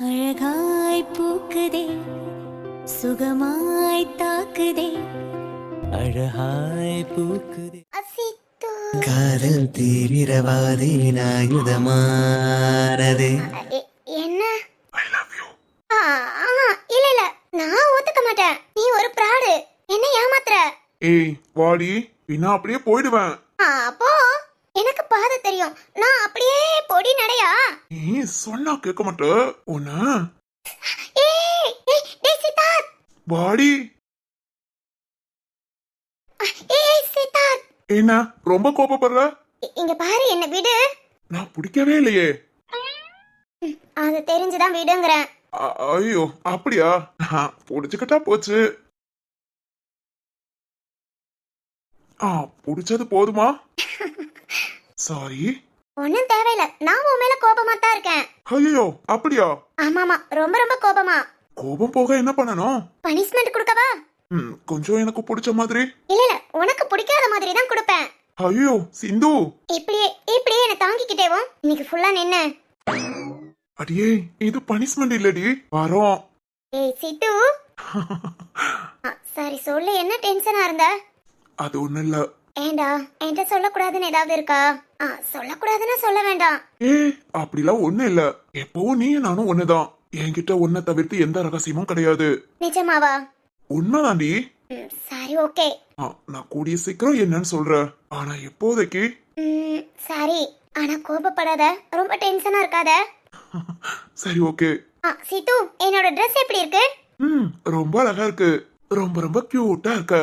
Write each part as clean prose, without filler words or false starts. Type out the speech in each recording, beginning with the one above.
அழகாய் பூக்குதே சுகமாய் தாக்குதே அழகாய் பூக்குதே அசித்து காதல் தீவிரவாதியின் ஆயுதமானதே. என்ன ஆ, இல்ல இல்ல நான் ஒத்துக்க மாட்டேன். நீ ஒரு பிராடு, என்ன ஏமாத்துற. ஏய் வாடி, பின்ன அப்படியே போயிடுவேன். அப்போ எனக்கு பாத தெரியும், நான் அப்படியே பொடி நடையா. நீ சொன்னா கேட்க மாட்ட உன்ன. ஏய் டேய் சித்தார்த், வாடி. ஏய் சித்தார்த், என்ன ரொம்ப கோபப்படுற? இங்க பாரு, என்ன விடு. நான் பிடிக்கவே இல்லையே. அது தெரிஞ்சுதான் விடுங்கறேன். ஐயோ அப்படியா? புடிச்சுக்கிட்டா போச்சு. புடிச்சது போதுமா? சாரி. ஒன்னும் தேவையில்ல, நான் உன் மேல கோபமா தான் இருக்கேன். ஐயோ அப்படியா? ஆமாமா, ரொம்ப ரொம்ப கோபமா. கோபம் போக என்ன பண்ணணும்? பனிஷ்மெண்ட் கொடுக்கவா? கொஞ்சம் எனக்கு பிடிச்ச மாதிரி. இல்ல இல்ல, உனக்கு பிடிக்காத மாதிரி தான் கொடுப்பேன். ஐயோ சிந்து, இப்படியே இப்படியே என்ன தாங்கிக்கிட்டேவும் இன்னைக்கு ஃபுல்லா நின்னு. அடியே இது பனிஷ்மெண்ட் இல்லடி, வரோம். ஏய் சித்து. சரி சொல்லு, என்ன டென்ஷனா இருந்த? அது ஒண்ணு இல்ல. ஏண்டா, என்கிட்ட சொல்லக்கூடாதுன்னு ஏதாவது இருக்கா? சொல்லக்கூடாதுன்னா சொல்ல வேண்டாம். அப்படிலாம் ஒண்ணு இல்ல. எப்பவும் நீ நானும் ஒண்ணுதான். என்கிட்ட ஒன்ன தவிர்த்து எந்த ரகசியமும் கிடையாது. நிஜமாவா? உண்மைதாண்டி. சரி ஓகே. நான் கூடிய சீக்கிரம் என்னன்னு சொல்றேன். ஆனா இப்போதைக்கு சரி, ஆனா கோபப்படாத, ரொம்ப டென்ஷனா இருக்காத. சரி ஓகே. சித்து, என்னோட Dress எப்படி இருக்கு? ரொம்ப அழகா இருக்கு. ரொம்ப ரொம்ப கியூட்டா இருக்க.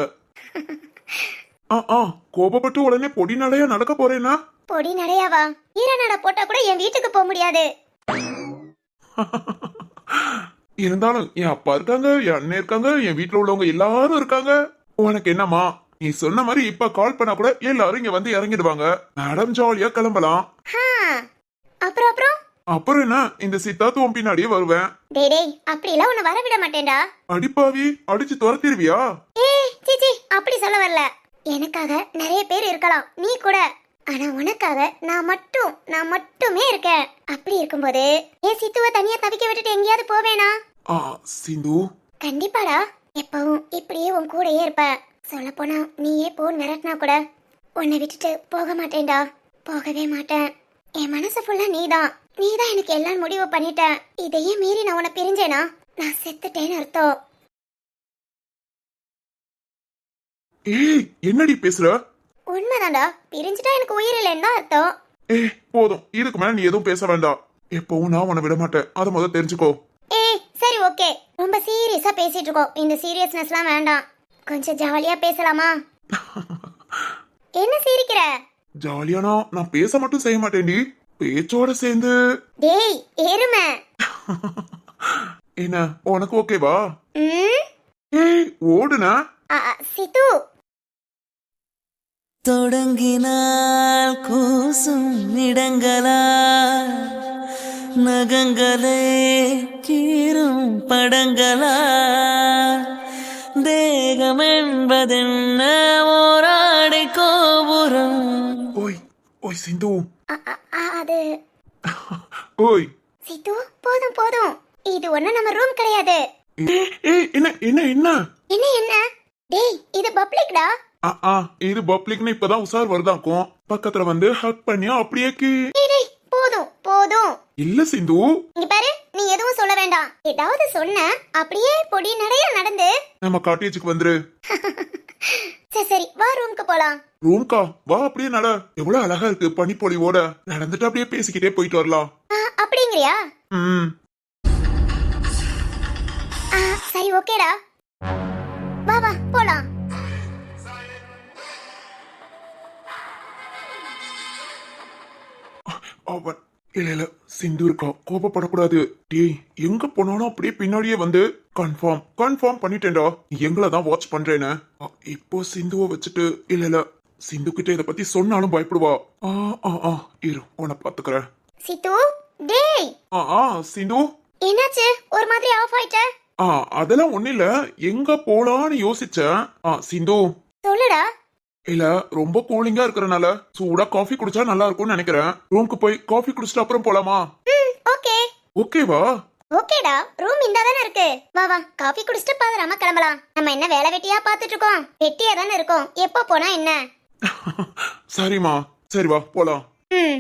கோபப்பட்டு உடனே பொடி நடையா நடக்க போறேனா? பொடி நடையாவா? ஈர நட போட்டா கூட என் வீட்டுக்கு போக முடியாது. இருந்தாலும் என் அப்பா இருக்காங்க, என் அண்ணன் இருக்காங்க, என் வீட்டுல உள்ளவங்க எல்லாரும் இருக்காங்க. உனக்கு என்னமா? நீ சொன்ன மாதிரி இப்ப கால் பண்ணா கூட எல்லாரும் இங்க வந்து இறங்கிடுவாங்க. மேடம் ஜாலியா கிளம்பலாம். அப்புறம் அப்புறம் அப்புறம் என்ன, இந்த சித்தார்த்து உன் பின்னாடியே வருவேன். டேய் டேய், அப்படிலாம் உன்னை வர விட மாட்டேன்டா. அடிப்பாவி, அடிச்சு துரத்திருவியா? சீச்சி, அப்படி சொல்ல வரல. எனக்காக நிறைய பேர் இருக்கலாம், நீ கூட. ஆனா உனக்காக நான் மட்டுமே இருக்கேன். அப்படி இருக்கும்போது ஏன் சித்துவ தனியா தவிக்க விட்டுட்டு எங்கேயாவது போவேனா? சிந்து, கண்டிப்பாடா. எப்பவும் இப்படியே உன் கூடயே இருப்ப. சொல்ல போனா நீயே போன் மிரட்டினா கூட உன்னை விட்டுட்டு போக மாட்டேன்டா. போகவே மாட்டேன். என் மனசு ஃபுல்லா நீதான் எனக்கு எல்லாம் முடிவு பண்ணிட்டேன். இதையே மீறி நான் உன்னை பிரிஞ்சேனா, நான் செத்துட்டேன்னு அர்த்தம். ஏய் என்னடி பேசுற? உண்மைதான்டா, பிரிஞ்சுட்டா எனக்கு உயிர் இல்லைன்னு தான் அர்த்தம். போதும், இதுக்கு மேல நீ எதுவும் பேச வேண்டாம். எப்பவும் நான் உன்னை விட மாட்டேன், அதை முதல்ல தெரிஞ்சுக்கோ. சரி ஓகே, ரொம்ப சீரியஸா பேசிட்டு இருக்கோம். இந்த சீரியஸ்னஸ்லாம் வேண்டாம், கொஞ்சம் ஜாலியா பேசலாமா? என்ன சிரிக்கிற? ஜாலியானா நான் பேச மட்டும் செய்ய மாட்டேன்டி, பேச்சோட சேர்ந்து. டேய் எருமை. என்ன உனக்கு ஓகேவா? ஓடுனா சித்து. தொடங்கினால் கூசும் இடங்களா, நகங்களே கீரும் படங்களா, தேகம் என்பதென்ன ஓராடை கோபுரம். ஓய் ஓய் சிந்து. அது ஓய் சித்து, போதும் போதும், இது ஒண்ணு நம்ம ரூம் கிடையாது. என்ன என்ன என்ன என்ன என்ன? டேய் இது பப்ளிக்டா. இது பப்ளிக்னு இப்பதான் உசார் வருதாக்கும். பக்கத்துல வந்து ஹக் பண்ணியா அப்படியே டேய் போதும் போதும். இல்ல சிந்து, இங்க பாரு, நீ எதுவும் சொல்ல வேண்டாம். ஏதாவது சொன்ன அப்படியே பொடி நடையா நடந்து நம்ம காட்டேஜுக்கு வந்துரு. சரி வா, ரூமுக்கு போலாம். ரூம்கா வா, அப்படியே நட. எவ்வளவு அழகா இருக்கு பனிப்பொழிவோட. நடந்துட்டு அப்படியே பேசிக்கிட்டே போயிட்டு வரலாம். அப்படிங்கறியா? சரி ஓகேடா, வா வா போலாம். அவன் இல்ல சிந்து இருக்கா, கோபப்படக்கூடாது. டேய் எங்க போனாலும் அப்படியே பின்னாடியே வந்து கன்ஃபார்ம் பண்ணிட்டேன்டா, எங்களை தான் வாட்ச் பண்றேன்னு. இப்போ சிந்துவை வச்சுட்டு இல்ல சிந்து கிட்ட இத பத்தி சொன்னாலும் பயப்படுவா. இரு உன்னை பாத்துக்கிறேன். சித்து. டேய் சிந்து, என்னாச்சு ஒரு மாதிரி ஆஃப் ஆயிட்ட? அதெல்லாம் ஒண்ணு இல்ல, எங்க போலான்னு யோசிச்சேன். சிந்து சொல்லுடா. இல்ல ரொம்ப கூலிங்கா இருக்கறனால சூடா காஃபி குடிச்சா நல்லா இருக்கும்னு நினைக்கிறேன். ரூமுக்கு போய் காஃபி குடிச்சிட்டு அப்புறம் போலாமா? ஓகே. ஓகேவா? ஓகேடா, ரூம் இந்தா தானே இருக்கு. வா வா, காஃபி குடிச்சிட்டு பதறாம கிளம்பலாம். நம்ம என்ன வேலை வெட்டியா பாத்துட்டு இருக்கோம்? வெட்டியா தானே இருக்கோம். எப்போ போனா என்ன? சரிம்மா, சரி வா போலாம். ம்.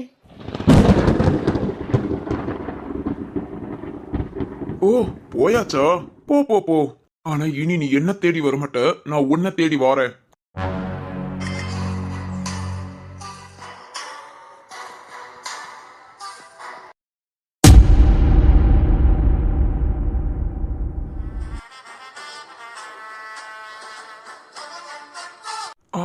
ஓ போயாச்சா? போ போ போ. ஆனா இனி நீ என்ன தேடி வரமாட்ட, நான் உன்னை தேடி வாரேன். ஆ,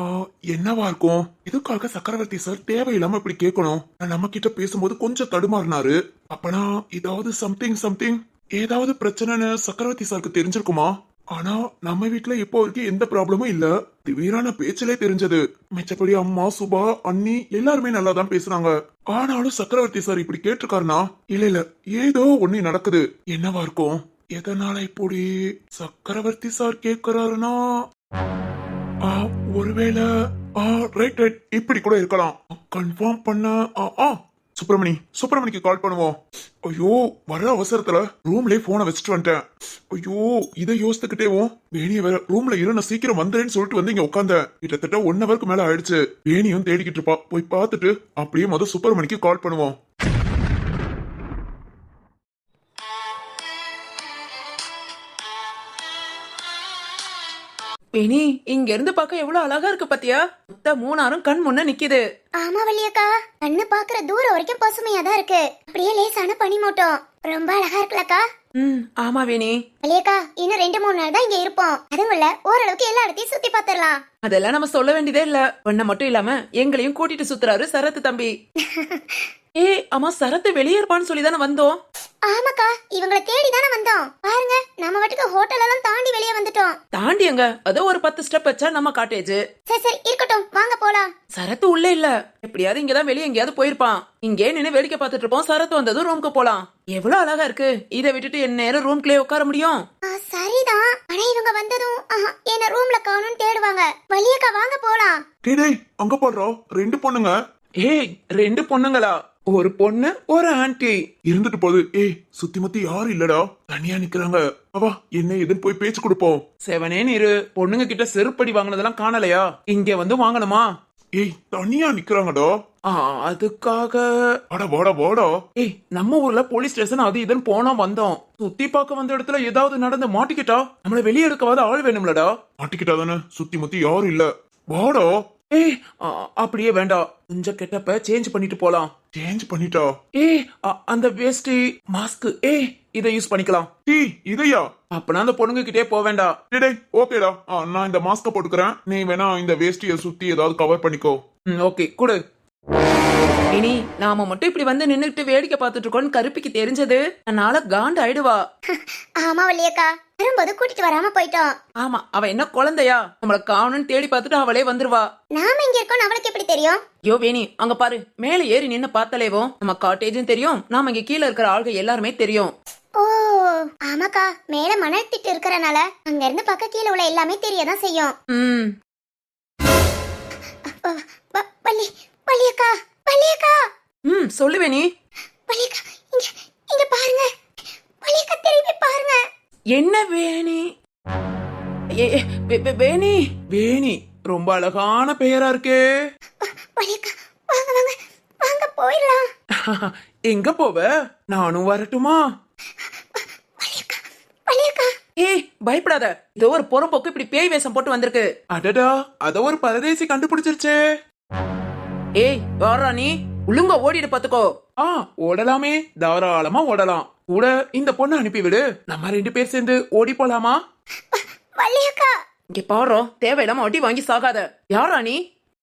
என்னவா இருக்கும்? எதுக்காக சக்கரவர்த்தி சார் தேவையில்லாம இப்படி கேட்கணும்? நம்ம கிட்ட பேசும்போது கொஞ்சம் தடுமாறினாரு. அப்பனா ஏதாவது சம்திங் ஏதாவது பிரச்சனைன்னு சக்கரவர்த்தி சாருக்கு தெரிஞ்சிருக்குமா? ஆனா நம்ம வீட்ல இப்போ வரைக்கும் எந்த ப்ராப்ளமும் இல்ல. திடீரான பேச்சிலே தெரிஞ்சது. மிச்சப்படி அம்மா, சுபா, அண்ணி எல்லாருமே நல்லா தான் பேசுறாங்க. ஆனாலும் சக்கரவர்த்தி சார் இப்படி கேட்டிருக்காருனா இல்ல ஏதோ ஒண்ணு நடக்குது. என்னவா இருக்கும்? எதனால இப்படி சக்கரவர்த்தி சார் கேட்கிறாருன்னா ஒருவேளை ரைட் இப்படி கூட இருக்கலாம். கன்ஃபார்ம் பண்ண சுப்பிரமணிக்கு கால் பண்ணுவோம். ஐயோ வர அவசரத்துல ரூம்லயே போனை வச்சுட்டு வந்துட்டேன். ஐயோ இதை யோசித்துக்கிட்டேவும் வேணிய வேற ரூம்ல இரு, நான் சீக்கிரம் வந்துறேன்னு சொல்லிட்டு வந்து இங்க உட்காந்தேன். கிட்டத்தட்ட 1 ஹவருக்கு மேல ஆயிடுச்சு. வேணியும் தேடிக்கிட்டு இருப்பா. போய் பார்த்துட்டு அப்படியே சுப்பிரமணிக்கு கால் பண்ணுவோம். பெனி, இங்க இருந்து பார்க்க எவ்வளவு அழகா இருக்கு பாத்தியா? மொத்த மூணாரும் கண் முன்ன நிக்குது. ஆமா வள்ளியக்கா, கண்ணு பாக்குற தூரம் வரைக்கும் பசுமையா தான் இருக்கு. அப்படியே லேசான பனிமூட்டம். ரொம்ப அழகா இருக்குல்லக்கா. ஆமா வேணி. வள்ளியக்கா, இன்னும் 2-3 நாள் தான் இங்க இருப்போம். அதுக்குள்ள ஓரளவுக்கு எல்லா இடத்தையும் சுத்தி பாத்துடலாம். அதெல்லாம் நம்ம சொல்ல வேண்டியதே இல்ல. ஒன்ன மட்டும் இல்லாம எங்களையும் கூட்டிட்டு சுத்துறாரு சரத்து தம்பி. ஆமா, சரத்து வெளியே இருப்பான்னு சொல்லி தானே வந்தோம். ஆமாக்கா, இவங்கள தேடி தானே வந்தோம். பாருங்க, நம்ம வாட்டுக்கு ஹோட்டல் எல்லாம் தாண்டி வெளியே வந்துட்டோம். தாண்டி எங்க? அதோ ஒரு 10 ஸ்டெப் வச்சா நம்ம காட்டேஜ். சரி இருக்கட்டும், வாங்க போலாம். சரத்து உள்ள இல்ல. எப்படியாவது இங்கதான் வெளியே எங்கேயாவது போயிருப்பான். இங்கே நின்னு வேடிக்கை பார்த்துட்டு இருப்போம். சரத்து வந்ததும் ரூமுக்கு போலாம். எவ்வளவு அழகா இருக்கு. இதை விட்டுட்டு என்ன நேரம் ரூம்குள்ளே உட்கார முடியும்? சரிதான், ஆனா இவங்க வந்ததும் என்ன ரூம்ல காணோம்னு தேடுவாங்க. வள்ளியக்கா வாங்க போலாம். டேய் அங்க போடுறோம் 2 பொண்ணுங்க. 2 பொண்ணுங்களா? ஒரு பொண்ணு ஒரு ஆன்டி இருந்துட்டு போகுது. சுத்தி முத்தி யாரும் இல்லடா, தனியா நிக்கிறாங்க. அவா என்ன எதுன்னு போய் பேச்சு கொடுப்போம். செவனேன்னு இரு. பொண்ணுங்க கிட்ட செருப்படி வாங்கினதெல்லாம் காணலையா? இங்க வந்து வாங்கணுமா? தனியா நிக்கிறாங்கடா. அதுக்காக அட வாடா. நம்ம ஊர்ல போலீஸ் ஸ்டேஷன் அது இதுன்னு போனா வந்தோம். சுத்தி பார்க்க வந்த இடத்துல ஏதாவது நடந்து மாட்டிக்கிட்டா நம்மள வெளியே எடுக்கவாத ஆள் வேணும்லடா. மாட்டிக்கிட்டா தானே, சுத்தி முத்தி யாரும் இல்ல. வாடா. அப்படியே வேண்டாம், கொஞ்சம் கெட்டப்ப சேஞ்ச் பண்ணிட்டு போலாம். சேஞ்ச் பண்ணிட்டா? அந்த வேஷ்டி மாஸ்க் இதை யூஸ் பண்ணிக்கலாம். இதையா? அப்பனா அந்த பொண்ணுங்க கிட்டே போக வேண்டாம். டேய் ஓகேடா, நான் இந்த மாஸ்க போட்டுக்கிறேன். நீ வேணா இந்த வேஷ்டியை சுத்தி ஏதாவது கவர் பண்ணிக்கோ. ஓகே குடு. இனி நாம மட்டும் இப்படி வந்து நின்னுட்டு வேடிக்கை பார்த்துட்டு இருக்கோம்னு கருப்பிக்கு தெரிஞ்சது அதனால காண்ட் ஆயிடுவா. ஆமா வள்ளியக்கா, வரும்போது கூட்டிட்டு வராம போயிட்டோம். ஆமா, அவ என்ன குழந்தையா? நம்மள காணும்னு தேடி பார்த்துட்டு அவளே வந்துருவா. நாம இங்க இருக்கோம், அவளுக்கு எப்படி தெரியும்? யோ வேணி, அங்க பாரு, மேல ஏறி நின்னு பார்த்தாலேவோ நம்ம காட்டேஜும் தெரியும், நாம இங்க கீழே இருக்கிற ஆள்கள் எல்லாருமே தெரியும். ஓ ஆமாக்கா, மேல மணல் திட்டு இருக்கறனால அங்க இருந்து பக்க கீழே உள்ள எல்லாமே தெரியதான் செய்யும். வள்ளியக்கா. சொல்லு வேணி. வள்ளியக்கா, இங்க பாருங்க. வள்ளியக்கா, திரும்பி பாருங்க. என்ன வேணி? வேணி வேணி, ரொம்ப அழகான பெயரா இருக்கே. வள்ளியக்கா, வாங்க போயிடலாம். எங்க போவ? நானும் வரட்டுமா? வள்ளியக்கா. பயப்படாத, இதோ ஒரு புறம்போக்கு இப்படி பேய் வேஷம் போட்டு வந்திருக்கு. அடடா, அத ஒரு பரதேசி கண்டுபிடிச்சிருச்சே. யாரா நீ? ஒழுங்கா ஓடிடு பாத்துக்கோ. ஓடலாமே, தாராளமா ஓடலாம். கூட இந்த பொண்ணு அனுப்பிவிடு, நம்ம 2 பேர் சேர்ந்து ஓடி போலாமா? வள்ளியக்கா, இங்க பாரு, தேவையில்லாம அடி வாங்கி சாகாத. யாரா நீ?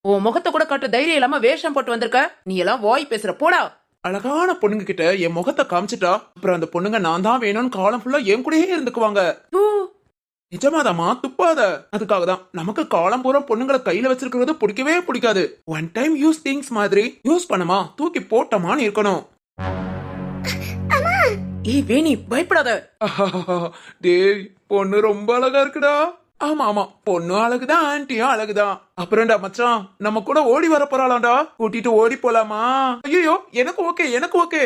உன் முகத்தை கூட காட்ட தைரியம் இல்லாம வேஷம் போட்டு வந்திருக்க. நீ எல்லாம் வாய் பேசுற, போடா. அழகான பொண்ணுங்க கிட்ட என் முகத்தை காமிச்சிட்டா அப்புறம் அந்த பொண்ணுங்க நான் தான் வேணும்னு காலம் ஃபுல்லா என் கூடயே இருந்துக்குவாங்க. நிஜமாதாமா, துப்பாத. அதுக்காக தான் நமக்கு காலம் பூரா பொண்ணுங்களை கையில வச்சிருக்கிறது பிடிக்கவே பிடிக்காது. ஒன் டைம் யூஸ் திங்ஸ் மாதிரி யூஸ் பண்ணமா தூக்கி போட்டமான்னு இருக்கணும். வேணி பயப்படாத. டேய், பொண்ணு ரொம்ப அழகா இருக்குடா. ஆமா, பொண்ணு அழகுதான், ஆன்ட்டியும் அழகுதான். அப்புறம்டா மச்சான், நம்ம கூட ஓடி வர போறாளாண்டா. கூட்டிட்டு ஓடி போலாமா? ஐயோ, எனக்கு ஓகே.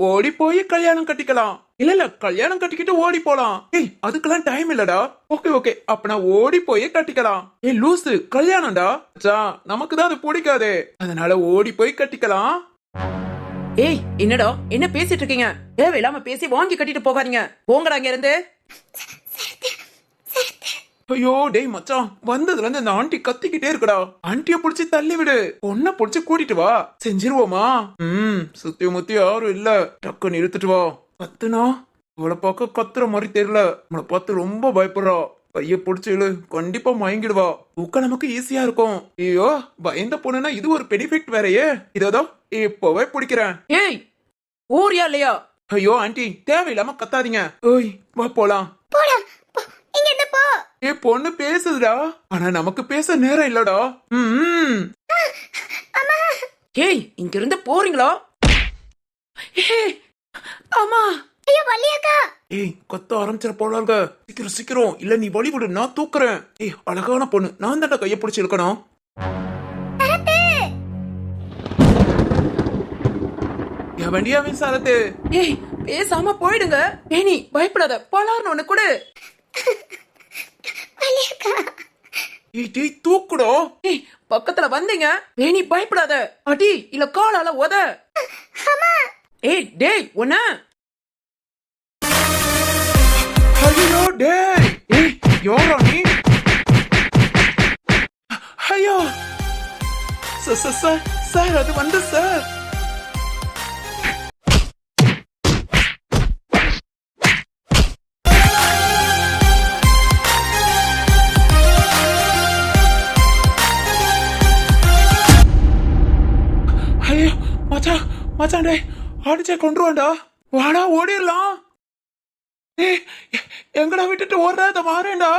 ஓடி போய் கல்யாணம் கட்டிக்கலாம். இல்ல கல்யாணம் கட்டிக்கிட்டு ஓடி போலாம். ஏய் அதுக்கெல்லாம் டைம் இல்லடா. ஓகே ஓகே அப்ப நான் ஓடி போய் கட்டிக்கலாம். ஏய் லூசு கல்யாணம்டா. மச்சான் நமக்கு தான் அது பிடிக்காதே, அதனால ஓடி போய் கட்டிக்கலாம். ஏய் என்னடா என்ன பேசிட்டு இருக்கீங்க? தேவையில்லாம பேசி வாங்கி கட்டிட்டு போகாதீங்க. போங்கடா இங்க இருந்து. ஐயோ டேய் மச்சான், வந்ததுல இருந்து அந்த ஆண்டி கத்திக்கிட்டே இருக்குடா. ஆண்டிய புடிச்சு தள்ளி விடு, பொண்ண புடிச்சு கூட்டிட்டு வா. செஞ்சிருவோமா? சுத்தி முத்தி யாரும் இல்ல, டக்குன்னு இழுத்துட்டு வா. கத்துனா அவளை பார்க்க கத்துற மாதிரி தெரியல, நம்மளை பார்த்து ரொம்ப பயப்படுறா. கைய புடிச்சு இழு, கண்டிப்பா மயங்கிடுவா. தூக்க நமக்கு ஈஸியா இருக்கும். ஐயோ பயந்த பொண்ணுனா இது ஒரு பெனிஃபிட் வேறயே. இதோ இப்பவே பிடிக்கிறேன். ஏய் ஊரியா இல்லையா? ஐயோ ஆண்டி தேவையில்லாம கத்தாதீங்க. ஓய் வா போலாம். போடா போ, இங்க இருந்து போ. ஏ பொண்ணு பேசுதுடா, ஆனா நமக்கு பேச நேரம் இல்லடா. அம்மா ஏய் இங்க இருந்து போறீங்களா? ஏய் அம்மா. ஐயோ வள்ளியக்கா. ஏய் கத்த ஆரம்பிச்சிட போலாங்க. சீக்கிரம் சீக்கிரம், இல்ல நீ வழி விடு, நான் தூக்குறேன். ஏய் அழகான பொண்ணு, நான் தான்டா கைய பிடிச்சு இழுக்கணும். சரத்து என் வண்டியாவின் சரத்து. ஏய் பேசாம போயிடுங்க. ஏனி பயப்படாத, பலார்னு ஒண்ணு கூட. வள்ளியக்கா. ஏய் டேய் தூக்குடோ. ஏய் பக்கத்துல வந்தீங்க. ஏனி பயப்படாத, அடி இல்ல காலால உத. அம்மா ஏய் டேய் ஒண்ணு. ஐயோ டேய். ஏய் யாரா நீ? ஐயோ சார் அது வந்து சார். ஐயோ மச்சான் மச்சான் டேய் அடிச்சே கொண்டுருவான்டா. வாடா ஓடிடலாம். ஏய் எங்கடா விட்டுட்டு ஓடுறத மாறேன்டா.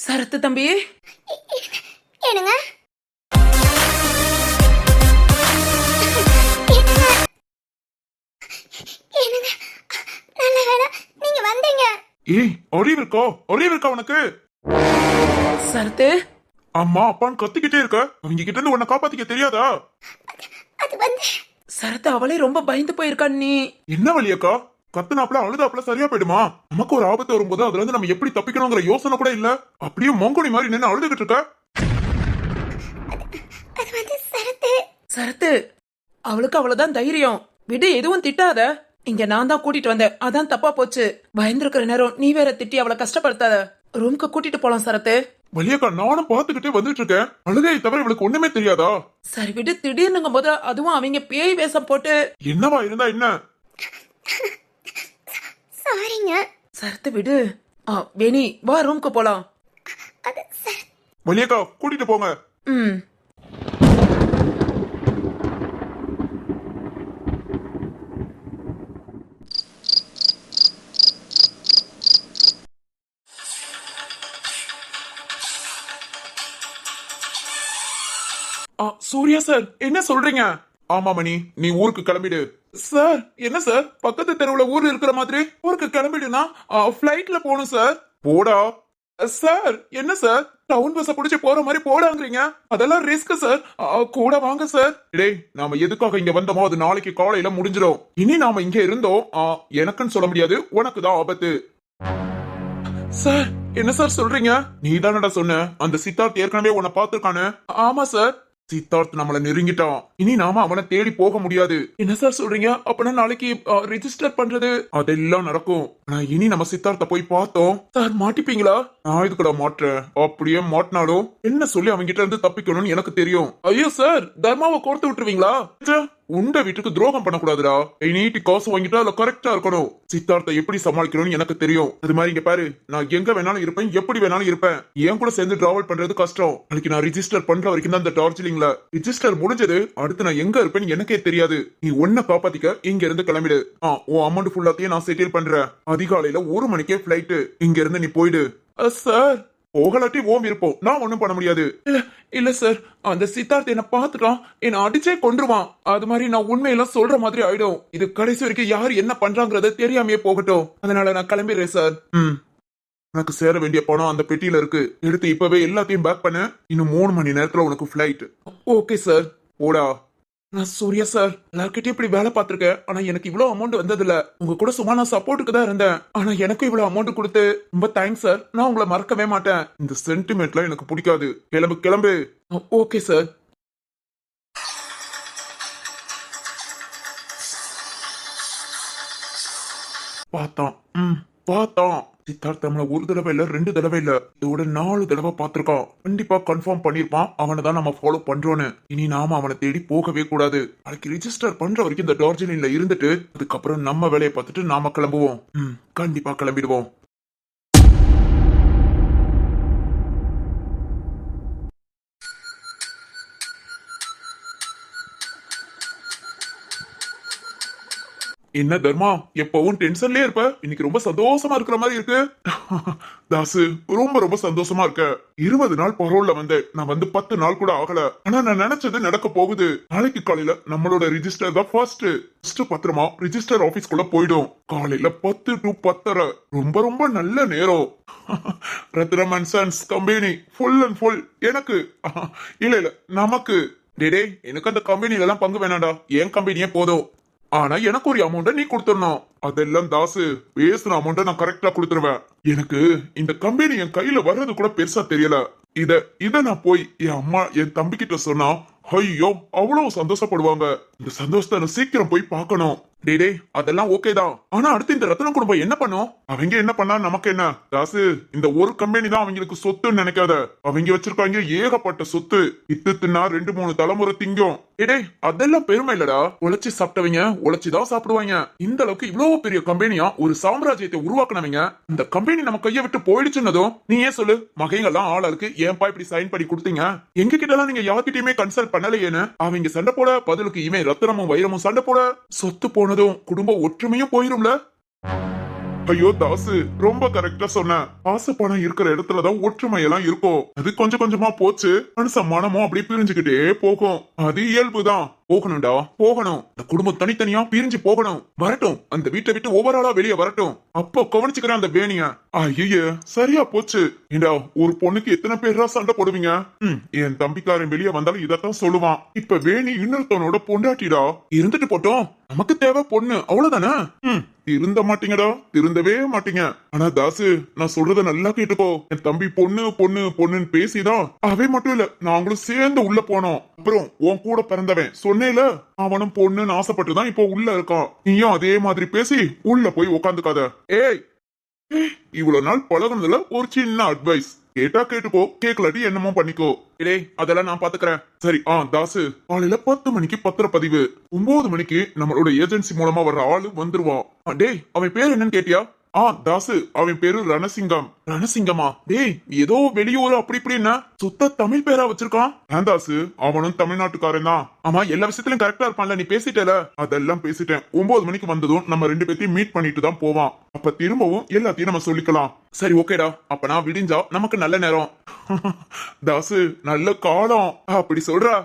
சரத்து தம்பி. என்னங்க என்னங்க நல்ல வேளை நீங்க வந்தீங்க. ஏய் அறிவு இருக்கா உனக்கு? சரத்து அம்மா அப்பான்னு கத்திக்கிட்டே இருக்க, அவங்க கிட்ட இருந்து உன்னை காப்பாத்திக்க தெரியாதா? அது வந்து சரத்து அவளே ரொம்ப பயந்து போயிருக்கா. நீ என்ன வழியக்கா? கத்துனாப்ல அழுதாப்ல சரியா போயிடுமா? நமக்கு ஒரு ஆபத்து வரும்போது அதுல இருந்து நம்ம எப்படி தப்பிக்கணுங்கிற யோசனை கூட இல்ல, அப்படியே மொங்கோனி மாதிரி நின்னு அழுதுகிட்டு இருக்க. அது வந்து சரத்து. சரத்து அவளுக்கு அவ்வளவுதான் தைரியம். விடு எதுவும் திட்டாத. இங்க நான் தான் கூட்டிட்டு வந்தேன், அதான் தப்பா போச்சு. பயந்துருக்கிற நேரம் நீ வேற திட்டி அவளை கஷ்டப்படுத்தாத. ரூம்க்கு கூட்டிட்டு போலாம் சரத்து. வழியக்கா நானும் பாத்துக்கிட்டே வந்துட்டு இருக்கேன், அழுகையை தவிர இவளுக்கு ஒண்ணுமே தெரியாதா? சரி விடு, திடீர்னுங்கும் போது அதுவும் அவங்க பேய் வேஷம் போட்டு. என்னவா இருந்தா என்ன? சாரிங்க. சரத்து விடு. வேணி வா ரூம்க்கு போலாம். அது சரத். வழியக்கா கூட்டிட்டு போங்க. ம் சூர்யா சார் என்ன சொல்றீங்க? ஆமா மணி, நீ ஊருக்கு கிளம்பிடு. சார் என்ன சார் பக்கத்து தெருவுல ஊர் இருக்கிற மாதிரி ஊருக்கு கிளம்பிடுனா பிளைட்ல போகணும் சார். போடா. சார் என்ன சார் டவுன் பஸ் புடிச்சு போற மாதிரி போடாங்கிறீங்க? அதெல்லாம் ரிஸ்க் சார். கூட வாங்க சார். டேய் நாம எதுக்காக இங்க வந்தோமோ அது நாளைக்கு காலையில முடிஞ்சிடும். இனி நாம இங்க இருந்தோம் எனக்குன்னு சொல்ல முடியாது, உனக்கு தான் ஆபத்து. சார் என்ன சார் சொல்றீங்க? நீ தானடா சொன்ன அந்த சித்தார்த் ஏற்கனவே உன்னை பாத்துருக்கானு? ஆமா சார். சித்தார்த் நம்மள நெருங்கிட்டான், இனி நாம அவனை தேடி போக முடியாது. என்ன சார் சொல்றீங்க? அப்பனா நாளைக்கு ரெஜிஸ்டர் பண்றது அதெல்லாம் நடக்கும். நான் இனி நம்ம சித்தார்த்த போய் பார்த்தோம் சார் மாட்டிப்பீங்களா? நான் இதுக்கட மாட்டேன். அப்படியே மாட்டினாலும் என்ன சொல்லி அவங்க கிட்ட இருந்து தப்பிக்கணும்னு எனக்கு தெரியும். ஐயோ சார் தர்மாவை கோர்த்து விட்டுருவீங்களா? உண்ட வீட்டுக்கு துரோகம் பண்ணக்கூடாதுடா. நீட்டி காசு வாங்கிட்டா அதுல கரெக்டா இருக்கணும். சித்தார்த்தை எப்படி சமாளிக்கணும்னு எனக்கு தெரியும். அது மாதிரி இங்க பாரு, நான் எங்க வேணாலும் இருப்பேன், எப்படி வேணாலும் இருப்பேன். என் கூட சேர்ந்து டிராவல் பண்றது கஷ்டம். நாளைக்கு நான் ரிஜிஸ்டர் பண்ற வரைக்கும் தான் இந்த டார்ஜிலிங்ல. ரிஜிஸ்டர் முடிஞ்சது அடுத்து நான் எங்க இருப்பேன்னு எனக்கே தெரியாது. நீ ஒன்ன காப்பாத்திக்க இங்க இருந்து கிளம்பிடு. உன் அமௌண்ட் ஃபுல்லாத்தையும் நான் செட்டில் பண்றேன். அதிகாலையில 1 மணிக்கே பிளைட். இங்க இருந்து நீ போயிடு. சார் போகலாட்டி ஓம் இருப்போம், நான் ஒண்ணும் பண்ண முடியாது. இல்ல சார், அந்த சித்தார்த் என்ன பாத்துட்டான், என்ன அடிச்சே கொன்றுவான். அது மாதிரி நான் உண்மையெல்லாம் சொல்ற மாதிரி ஆயிடும். இது கடைசி வரைக்கும் யாரு என்ன பண்றாங்கறத தெரியாமையே போகட்டும். அதனால நான் கிளம்பிடுறேன் சார். உனக்கு சேர வேண்டிய பணம் அந்த பெட்டியில இருக்கு, எடுத்து இப்பவே எல்லாத்தையும் பேக் பண்ண. இன்னும் 3 மணி நேரத்துல உனக்கு பிளைட். Okay sir. போடா. நான் சூர்யா சார் எல்லார்கிட்டயும் இப்படி வேலை பார்த்திருக்கேன். ஆனா எனக்கு இவ்வளவு அமௌண்ட் வந்தது இல்ல. உங்க கூட சும்மா நான் சப்போர்ட்டுக்கு தான் இருந்தேன். ஆனா எனக்கும் இவ்வளவு அமௌண்ட் கொடுத்து ரொம்ப தேங்க்ஸ் சார். நான் உங்களை மறக்கவே மாட்டேன். இந்த சென்டிமெண்ட்லாம் எனக்கு பிடிக்காது. கிளம்பு கிளம்பு. Okay sir. பார்த்தான். பார்த்தான். சித்தார்த் நம்மள ஒரு தடவை இல்ல 2 தடவை இல்ல இதோட 4 தடவை பார்த்திருக்கான். கண்டிப்பா கன்ஃபார்ம் பண்ணிருப்பான் அவனை தான் நம்ம ஃபாலோ பண்றோன்னு. இனி நாம அவனை தேடி போகவே கூடாது. அதுக்கு ரிஜிஸ்டர் பண்ற வரைக்கும் இந்த டார்ஜிலிங்ல இருந்துட்டு அதுக்கப்புறம் நம்ம வேலையை பார்த்துட்டு நாம கிளம்புவோம். கண்டிப்பா கிளம்பிடுவோம். என்ன தர்மா எப்பவும் டென்ஷன்லயே இருப்ப, இன்னைக்கு ரொம்ப சந்தோஷமா இருக்கிற மாதிரி இருக்கு. தாசு ரொம்ப ரொம்ப சந்தோஷமா இருக்க. 20 நாள் பரோல்ல வந்தேன். நான் வந்து 10 நாள் கூட ஆகல. ஆனா நான் நினைச்சது நடக்க போகுது. நாளைக்கு காலையில நம்மளோட ரிஜிஸ்டர் தான் ஃபர்ஸ்ட் பத்திரமா ரிஜிஸ்டர் ஆபீஸ்க்குள்ள போயிடும். காலையில 10 to 10:30 ரொம்ப ரொம்ப நல்ல நேரம். Ratnam and sons company full and full எனக்கு இல்ல நமக்கு. டேடே எனக்கு அந்த கம்பெனில எல்லாம் பங்கு வேணாண்டா, என் கம்பெனியே போதும். ஆனா எனக்கு ஒரு அமௌண்ட நீ கொடுத்துடணும். அதெல்லாம் தாசு பேசுன அமௌண்ட நான் கரெக்டா கொடுத்துருவேன். எனக்கு இந்த கம்பெனி என் கையில வர்றது கூட பெருசா தெரியல. இத நான் போய் என் அம்மா என் தம்பி கிட்ட சொன்னா ஐயோ அவ்வளவு சந்தோஷப்படுவாங்க. இந்த சந்தோஷத்தை நான் சீக்கிரம் போய் பார்க்கணும். டேடே அதெல்லாம் ஓகே தான். ஆனா அடுத்து இந்த ரத்னம் குடும்பம் என்ன பண்ணும்? அவங்க என்ன பண்ணா நமக்கு என்ன தாசு? இந்த ஒரு கம்பெனி தான் அவங்களுக்கு சொத்துன்னு நினைக்காத. அவங்க வச்சிருக்காங்க ஏகப்பட்ட சொத்து. தின்னா 2-3 தலைமுறை திங்கும். டேடே அதெல்லாம் பெருமை இல்லடா. உழைச்சி சாப்பிட்டவங்க உழைச்சிதான் சாப்பிடுவாங்க. இந்த அளவுக்கு இவ்வளவு பெரிய கம்பெனியா ஒரு சாம்ராஜ்யத்தை உருவாக்குனவங்க. இந்த கம்பெனி நம்ம கையை விட்டு போயிடுச்சுன்னதும் நீ ஏன் சொல்லு மகைங்கெல்லாம் ஆளுக்கு ஏன்பா இப்படி சைன் பண்ணி கொடுத்தீங்க? எங்க கிட்ட எல்லாம் நீங்க யார்கிட்டயுமே கன்சல்ட் பண்ணலையேன்னு அவங்க சண்டை போட, பதிலுக்கு இவன் ரத்தினமும் வைரமும் சண்டை போட, சொத்து போனதும் குடும்ப ஒற்றுமையும் போயிரும்ல. ஐயோ தாசு ரொம்ப கரெக்டா சொன்ன. ஆசை பணம் இருக்கிற இடத்துலதான் ஒற்றுமை எல்லாம் இருக்கும். அது கொஞ்சம் கொஞ்சமா போச்சு. மனுஷ மனமும் அப்படியே பிரிஞ்சுக்கிட்டே போகும். அது இயல்புதான். போகணும்டா போகணும். இந்த குடும்பம் தனித்தனியா பிரிஞ்சு போகணும். வரட்டும் அந்த வீட்டை விட்டு ஒவ்வொரு ஆளா வெளியே வரட்டும். அப்போ கவனிச்சுக்கிறேன் அந்த வேணிய. ஐய சரியா போச்சு. ஏண்டா ஒரு பொண்ணுக்கு எத்தனை பேரா சண்டை போடுவீங்க? என் தம்பிக்காரன் வெளியே வந்தாலும் இதத்தான் சொல்லுவான். இப்ப வேணி இன்னொருத்தவனோட பொண்டாட்டிடா. இருந்துட்டு போட்டோம், நமக்கு தேவை பொண்ணு அவ்வளவுதானே. திருந்த மாட்டீங்கடா, திருந்தவே மாட்டீங்க. ஆனா தாசு நான் சொல்றத நல்லா கேட்டுக்கோ. என் தம்பி பொண்ணு பொண்ணு பொண்ணுன்னு பேசிதான் அவன் மட்டும் இல்ல நாங்களும் சேர்ந்து உள்ள போனோம். அப்புறம் உன் கூட பிறந்தவன் சொன்னேல அவனும் பொண்ணுன்னு ஆசைப்பட்டுதான் இப்போ உள்ள இருக்கான். நீயும் அதே மாதிரி பேசி உள்ள போய் உக்காந்துக்காத. ஏய் இவ்வளவு நாள் பழகுனதுல ஒரு சின்ன அட்வைஸ். கேட்டா கேட்டுக்கோ, கேட்கலாட்டி என்னமோ பண்ணிக்கோ. டேய் அதெல்லாம் நான் பாத்துக்கிறேன். சரி தாசு காலையில 10 மணிக்கு பத்திரப்பதிவு. 9 மணிக்கு நம்மளோட ஏஜென்சி மூலமா வர்ற ஆளு வந்துருவான். டேய் அவன் பேர் என்னன்னு கேட்டியா? தாசு அவன் பேரு ரணசிங்கம். ரணசிங்கமா? டேய் ஏதோ வெளியூர் அப்படி இப்படின்னா சுத்த தமிழ் பேரா வச்சிருக்கான். ஏன் தாசு அவனும் தமிழ்நாட்டுக்காரன் தான். ஆமா எல்லா விஷயத்திலும் கரெக்டா இருப்பான்ல. நீ பேசிட்டல? அதெல்லாம் பேசிட்டேன். 9 மணிக்கு வந்ததும் நம்ம 2 பேத்தையும் மீட் பண்ணிட்டு தான் போவான். அப்ப திரும்பவும் எல்லாத்தையும் நம்ம சொல்லிக்கலாம். சரி ஓகேடா. அப்ப நான் விடிஞ்சா நமக்கு நல்ல நேரம். தாசு நல்ல காலம் அப்படி சொல்றா.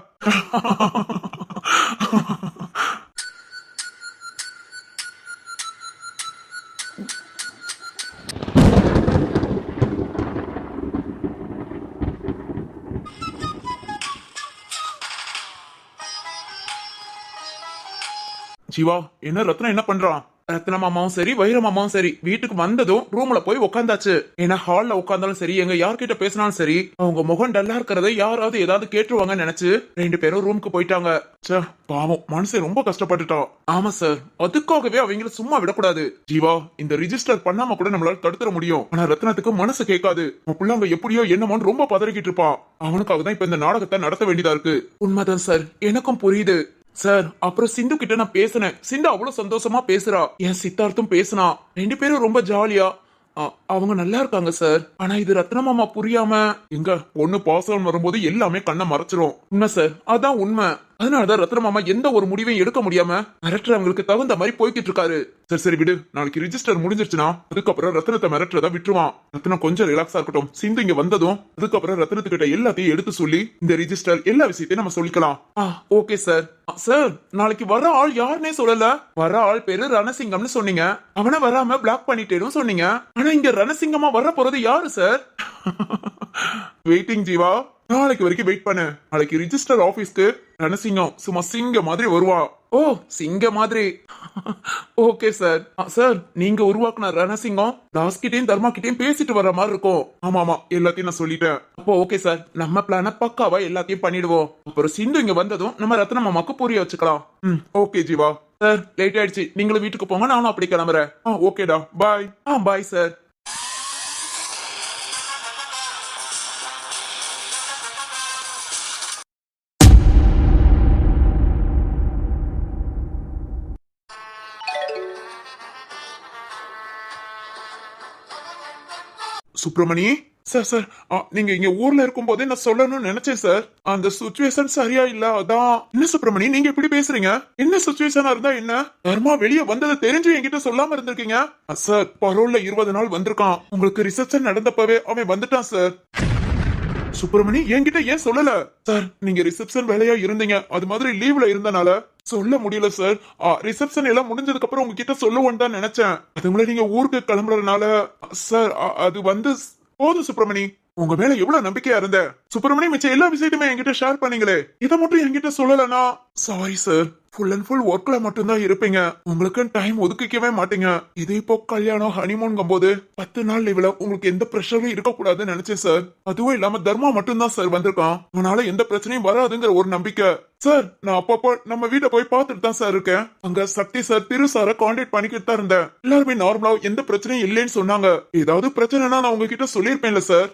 ஜீவா என்ன ரத்னம் என்ன பண்றான்? ரத்ன மாமாவும் சரி வைர மாமாவும் சரி வீட்டுக்கு வந்ததும் ரூம்ல போய் உட்காந்தாச்சு. ஏன்னா ஹால்ல உட்காந்தாலும் சரி எங்க யார்கிட்ட பேசினாலும் சரி அவங்க முகம் டல்லா இருக்கிறத யாராவது ஏதாவது கேட்டுருவாங்கன்னு நினைச்சு 2 பேரும் ரூமுக்கு போயிட்டாங்க. பாவம் மனுஷன் ரொம்ப கஷ்டப்பட்டுட்டான். ஆமா சார் அதுக்காகவே அவங்கள சும்மா விடக்கூடாது. ஜீவா இந்த ரிஜிஸ்டர் பண்ணாம கூட நம்மளால தடுத்துட முடியும். ஆனா ரத்னத்துக்கு மனசு கேட்காது. பிள்ளைங்க எப்படியோ என்னமோன்னு ரொம்ப பதறிக்கிட்டு இருப்பான். அவனுக்காக தான் இப்ப இந்த நாடகத்தை நடத்த வேண்டியதா இருக்கு. உண்மைதான் சார் எனக்கும் புரியுது சார். அப்புறம் சிந்து கிட்ட நான் பேசினேன். சிந்து அவ்வளவு சந்தோஷமா பேசுறா. என் சித்தார்த்தும் பேசினா. 2 பேரும் ரொம்ப ஜாலியா அவங்க நல்லா இருக்காங்க சார். ஆனா இது ரத்ன மாமா புரியாம எங்க பொண்ணு பாசம் வரும்போது எல்லாமே கண்ணை மறைச்சிரும். உண்மை சார் அதான் உண்மை. அதனாலதான் ரத்ன மாமா எந்த ஒரு முடிவையும் எடுக்க முடியாம மிரட்டுறவங்களுக்கு தகுந்த மாதிரி போய்கிட்டு இருக்காரு. சரி சரி விடு. நாளைக்கு ரிஜிஸ்டர் முடிஞ்சிருச்சுன்னா அதுக்கப்புறம் ரத்னத்தை மிரட்டுறதா விட்டுருவான். ரத்னம் கொஞ்சம் ரிலாக்ஸா இருக்கட்டும். சிந்து இங்க வந்ததும் அதுக்கப்புறம் ரத்னத்துக்கிட்ட எல்லாத்தையும் எடுத்து சொல்லி இந்த ரிஜிஸ்டர் எல்லா விஷயத்தையும் நம்ம சொல்லிக்கலாம். Okay sir. சார் நாளைக்கு வர ஆள் யாருன்னே சொல்லல. வர ஆள் பேரு ரணசிங்கம்னு சொன்னீங்க. அவனை வராம பிளாக் பண்ணிட்டேன்னு சொன்னீங்க. ஆனா இங்க ரணசிங்கமா வர போறது யாரு சார்? வெயிட்டிங் ஜீவா. நாளைக்கு வரைக்கும் வெயிட் பண்ணு. நாளைக்கு ரிஜிஸ்டர் ஆபீஸ்க்கு ரணசிங்கம் சும்மா சிங்க மாதிரி வருவா. ஓ சிங்க மாதிரி. Okay sir. சார் நீங்க உருவாக்குன ரணசிங்கம் தாஸ் கிட்டயும் தர்மா கிட்டயும் பேசிட்டு வர்ற மாதிரி இருக்கும். ஆமா ஆமா, எல்லாத்தையும் நான் சொல்லிட்டேன். அப்போ ஓகே சார், நம்ம பிளான பக்காவா எல்லாத்தையும் பண்ணிடுவோம். அப்புறம் சிந்து இங்க வந்ததும் நம்ம ரத்ன மாமாக்கு புரிய வச்சுக்கலாம். ஓகே ஜீவா. சார் லேட் ஆயிடுச்சு, நீங்களும் வீட்டுக்கு போங்க, நானும் அப்படி கிளம்புறேன். ஓகேடா, பாய். Bye sir. Subramani sir sir, நீங்க இங்க ஊர்ல இருக்கும் போதே நான் சொல்லணும்னு நினைச்சேன் சார். அந்த சுச்சுவேஷன் சரியா இல்ல, அதான். என்ன சுப்பிரமணி நீங்க இப்படி பேசுறீங்க? என்ன சுச்சுவேஷனா இருந்தா என்ன? தர்மா வெளியே வந்ததை தெரிஞ்சு என்கிட்ட சொல்லாம இருந்திருக்கீங்க. சார் பரோல்ல 20 நாள் வந்திருக்கான். உங்களுக்கு ரிசப்ஷன் நடந்தப்பவே அவன் வந்துட்டான் சார். சுப்பிரமணி என்கிட்ட ஏன் சொல்லல? சார் நீங்க ரிசப்ஷன் வேலையா இருந்தீங்க, அது மாதிரி லீவ்ல இருந்தனால சொல்ல முடியல சார். ரிசப்ஷன் எல்லாம் முடிஞ்சதுக்கு அப்புறம் உங்ககிட்ட சொல்லுவோன்னு தான் நினைச்சேன். அதுங்கள நீங்க ஊருக்கு கிளம்புறதுனால சார் அது வந்து போதும் சுப்பிரமணி. உங்க மேல எவ்வளவு நம்பிக்கையா இருந்த சுப்பிரமணி. மிச்சம் எல்லா விஷயத்தையுமே என்கிட்ட ஷேர் பண்ணீங்களே, இதை மட்டும் என்கிட்ட சொல்லலனா sorry sir. Full and full ஒர்க்ல மட்டும்தான் இருப்பீங்க, உங்களுக்கு டைம் ஒதுக்கிக்கவே மாட்டீங்க. இது இப்போ கல்யாணம் ஹனிமூன்கும் போது 10 நாள் லீவ்ல உங்களுக்கு எந்த பிரஷரும் இருக்க கூடாதுன்னு நினைச்சேன் சார். அதுவும் இல்லாம தர்மா மட்டும்தான் சார் வந்திருக்கான். உங்களால எந்த பிரச்சனையும் வராதுங்கிற ஒரு நம்பிக்கை சார். நான் அப்பப்போ நம்ம வீட்டை போய் பார்த்துட்டு தான் சார் இருக்கேன். அங்க சக்தி சார் திரு சார கான்டாக்ட் பண்ணிக்கிட்டு தான் இருந்தேன். எல்லாருமே நார்மலா எந்த பிரச்சனையும் இல்லைன்னு சொன்னாங்க. ஏதாவது பிரச்சனைனா நான் உங்ககிட்ட சொல்லியிருப்பேன்ல சார்.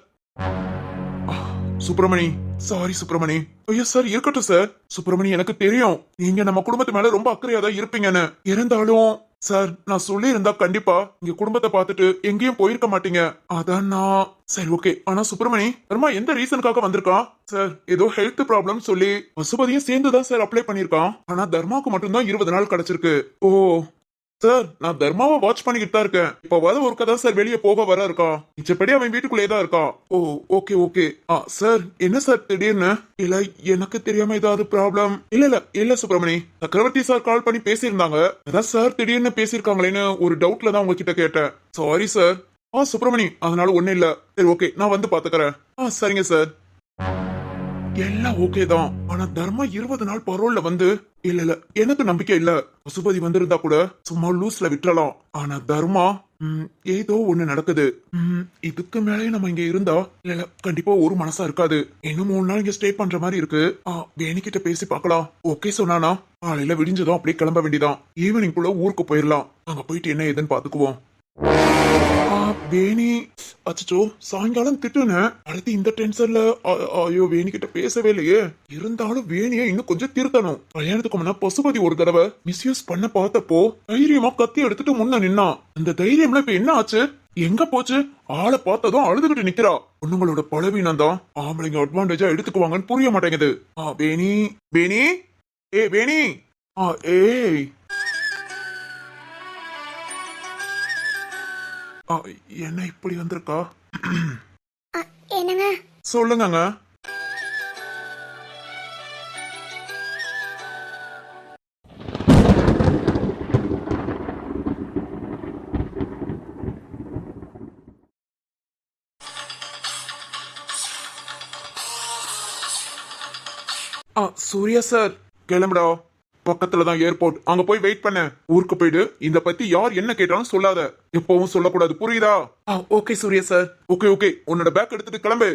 சுப்பிரமணி சாரி சுப்பிரமணி. ஐயோ சார் இருக்கட்டும் சார். சுப்பிரமணி எனக்கு தெரியும் நீங்க நம்ம குடும்பத்து மேல ரொம்ப அக்கறையா தான் இருப்பீங்கன்னு. இருந்தாலும் சார் நான் சொல்லி இருந்தா கண்டிப்பா இங்க குடும்பத்தை பார்த்துட்டு எங்கேயும் போயிருக்க மாட்டீங்க. அதான் நான் சரி ஓகே. ஆனா சுப்பிரமணி தர்மா எந்த ரீசனுக்காக வந்திருக்கான்? சார் ஏதோ ஹெல்த் ப்ராப்ளம் சொல்லி பசுபதியும் சேர்ந்துதான் சார் அப்ளை பண்ணிருக்கான். ஆனா தர்மாவுக்கு மட்டும்தான் 20 நாள் கிடைச்சிருக்கு. ஓ சார் நான் தர்மாவை வாட்ச் பண்ணிக்கிட்டு தான் இருக்கேன். இப்ப வர ஒரு கதை சார் வெளியே போக வர இருக்கான். மிச்சப்படி அவன் வீட்டுக்குள்ளே தான் இருக்கான். ஓ ஓகே ஓகே. சார் என்ன சார் திடீர்னு? இல்ல எனக்கு தெரியாம ஏதாவது ப்ராப்ளம்? இல்ல சுப்பிரமணி, சக்கரவர்த்தி சார் கால் பண்ணி பேசியிருந்தாங்க. அதான் சார் திடீர்னு பேசியிருக்காங்களேன்னு ஒரு டவுட்ல தான் உங்ககிட்ட கேட்டேன். Sorry sir. சுப்பிரமணி அதனால ஒண்ணு இல்ல. சரி ஓகே நான் வந்து பாத்துக்கறேன். சரிங்க சார். எல்லாம் ஓகே தான். ஆனா தர்மா 20 நாள் பரோல்ல வந்து இல்ல எனக்கு நம்பிக்கை இல்ல. பசுபதி வந்திருந்தா கூட சும்மா லூஸ்ல விட்டுறலாம். ஆனா தர்மா ஏதோ ஒண்ணு நடக்குது. இதுக்கு மேலே நம்ம இங்க இருந்தா இல்ல கண்டிப்பா ஒரு மனசா இருக்காது. இன்னும் 3 நாள் இங்க ஸ்டே பண்ற மாதிரி இருக்கு. வேணிக்கிட்ட பேசி பார்க்கலாம். ஓகே சொன்னானா காலையில விடிஞ்சதும் அப்படியே கிளம்ப வேண்டியதான். ஈவினிங் குள்ள ஊருக்கு போயிடலாம். அங்க போயிட்டு என்ன ஏதுன்னு பாத்துக்குவோம். வேணி அச்சோ சாயங்காலம் திட்டுன அடுத்து இந்த டென்ஷன்ல ஐயோ வேணி கிட்ட பேசவே இல்லையே. இருந்தாலும் வேணிய இன்னும் கொஞ்சம் திருத்தணும். கல்யாணத்துக்கு முன்னா பசுபதி ஒரு தடவை மிஸ்யூஸ் பண்ண பார்த்தப்போ தைரியமா கத்தி எடுத்துட்டு முன்ன நின்னா. அந்த தைரியம்லாம் இப்ப என்ன ஆச்சு? எங்க போச்சு? ஆளை பார்த்ததும் அழுதுகிட்டு நிக்கிறா. பொண்ணுங்களோட பலவீனம் தான் ஆம்பளைங்க அட்வான்டேஜா எடுத்துக்குவாங்கன்னு புரிய மாட்டேங்குது. வேணி வேணி வேணி ஏய் என்ன இப்படி வந்திருக்கா? என்னங்க சொல்லுங்க. சூர்யா சார் கிளம்புடா. பக்கத்துலதான் ஏர்போர்ட், அங்க போய் வெயிட் பண்ண. ஊருக்கு போயிடு. இத பத்தி யார் என்ன கேட்டாலும் சொல்லாத. எப்பவும் சொல்லக்கூடாது, புரியுதா? Okay Surya sir. Okay okay உன்னோட பேக் எடுத்துட்டு கிளம்பு.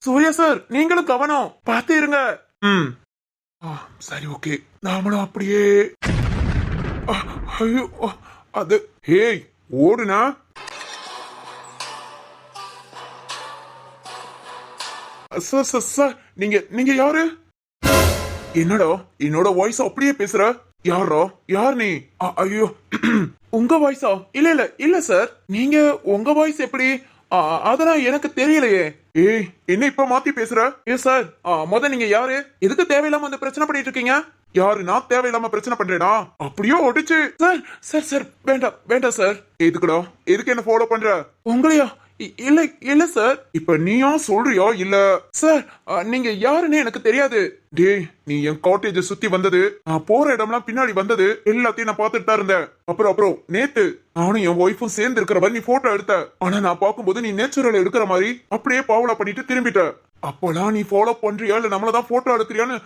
சூர்யா சார் நீங்களும் கவனம் பார்த்து இருங்க. சரி ஓகே. நாமளும் அப்படியே ஐயோ அது ஹேய் ஓடுனா. சார் நீங்க யாரு? என்னடா என்னோட வாய்ஸ் அப்படியே பேசுற? யாரோ யார் நீ? ஐயோ உங்க வாய்ஸா? இல்ல சார், நீங்க உங்க வாய்ஸ் எப்படி? அதெல்லாம் எனக்கு தெரியலையே. ஏய் என்ன இப்ப மாத்தி பேசுற? சார் முத நீங்க யாரு? எதுக்கு தேவையில்லாம வந்து பிரச்சனை பண்ணிட்டு இருக்கீங்க? யாரு நான் தேவையில்லாம பிரச்சனை பண்றேனா? அப்படியோ ஒடிச்சு. சார் வேண்டாம் சார். எதுக்குடா? எதுக்கு என்ன ஃபாலோ பண்ற? உங்களையா? இல்ல இல்ல சார். இப்ப நீயா சொல்றியா இல்ல? சார் நீங்க யாருன்னு எனக்கு தெரியாது. டேய், நீ என் காட்டேஜ சுத்தி வந்தது, நான் போற இடம்லாம் பின்னாடி வந்தது எல்லாத்தையும் நான் பார்த்துட்டு தான் இருந்தேன். அப்புறம் நேத்து நானும் என் ஒய்ஃபும் சேர்ந்து இருக்கிற மாதிரி நீ போட்டோ எடுத்த. ஆனா நான் பார்க்கும்போது நீ நேச்சுரல் எடுக்கிற மாதிரி அப்படியே பாவலா பண்ணிட்டு திரும்பிட்ட. அப்போலாம் நீ ஃபாலோ பண்றியா இல்ல நம்மளதான் போட்டோ எடுக்கிறியான்னு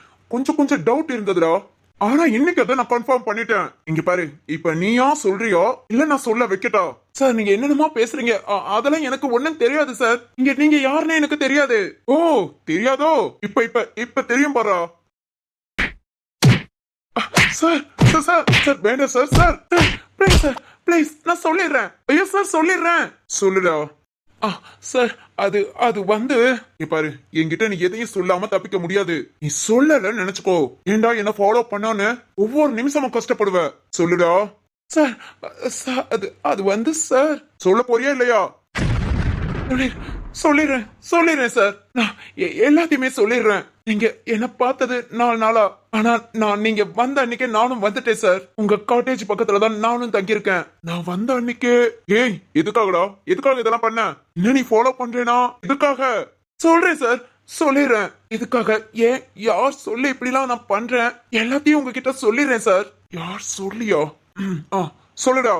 கொஞ்சம் டவுட் இருந்ததுடா. ஆனா இன்னைக்கு அதை நான் கன்ஃபார்ம் பண்ணிட்டேன். இங்க பாரு, இப்ப நீயா சொல்றியா இல்ல நான் சொல்ல வைக்கட்டா? சார் நீங்க என்னென்னமோ பேசுறீங்க. அதெல்லாம் எனக்கு ஒண்ணும் தெரியாது சார். நீங்க யாருன்னு எனக்கு தெரியாது. ஓ, தெரியாதோ? இப்ப தெரியும் பாரா. சார் சார் சார் சார் வேண்டாம் sir. Sir please sir please, நான் சொல்லிடுறேன். ஐயோ சார் சொல்லிடுறேன். சொல்லுடா. சார் அது வந்து இங்க பாரு, என்கிட்ட நீ எதையும் சொல்லாம தப்பிக்க முடியாது. நீ சொல்லல நினைச்சுக்கோ. ஏண்டா என்ன ஃபாலோ பண்ணான்னு ஒவ்வொரு நிமிஷமும் கஷ்டப்படுவ. சொல்லுடா. சார் சார் அது வந்து சார். சொல்ல போறியா இல்லையா? சொல்லிடுறேன் சார். நான் எல்லாத்தையுமே சொல்லிடுறேன். நீங்க என்ன பார்த்தது 4 நாளா. ஆனா நான் நீங்க வந்த அன்னைக்கே நானும் வந்துட்டேன் சார். உங்க காட்டேஜ் பக்கத்துல தான் நானும் தங்கியிருக்கேன். நான் வந்த அன்னைக்கே. ஏய், எதுக்காகடா? எதுக்காக இதெல்லாம் பண்ண? என்ன நீ ஃபாலோ பண்றேனா? எதுக்காக? சொல்றேன் சார், சொல்லிடுறேன். இதுக்காக ஏன் யார் சொல்லி இப்படிலாம் நான் பண்றேன் எல்லாத்தையும் உங்ககிட்ட சொல்லிடுறேன் சார். யார் சொல்லியா? சொல்லுடா.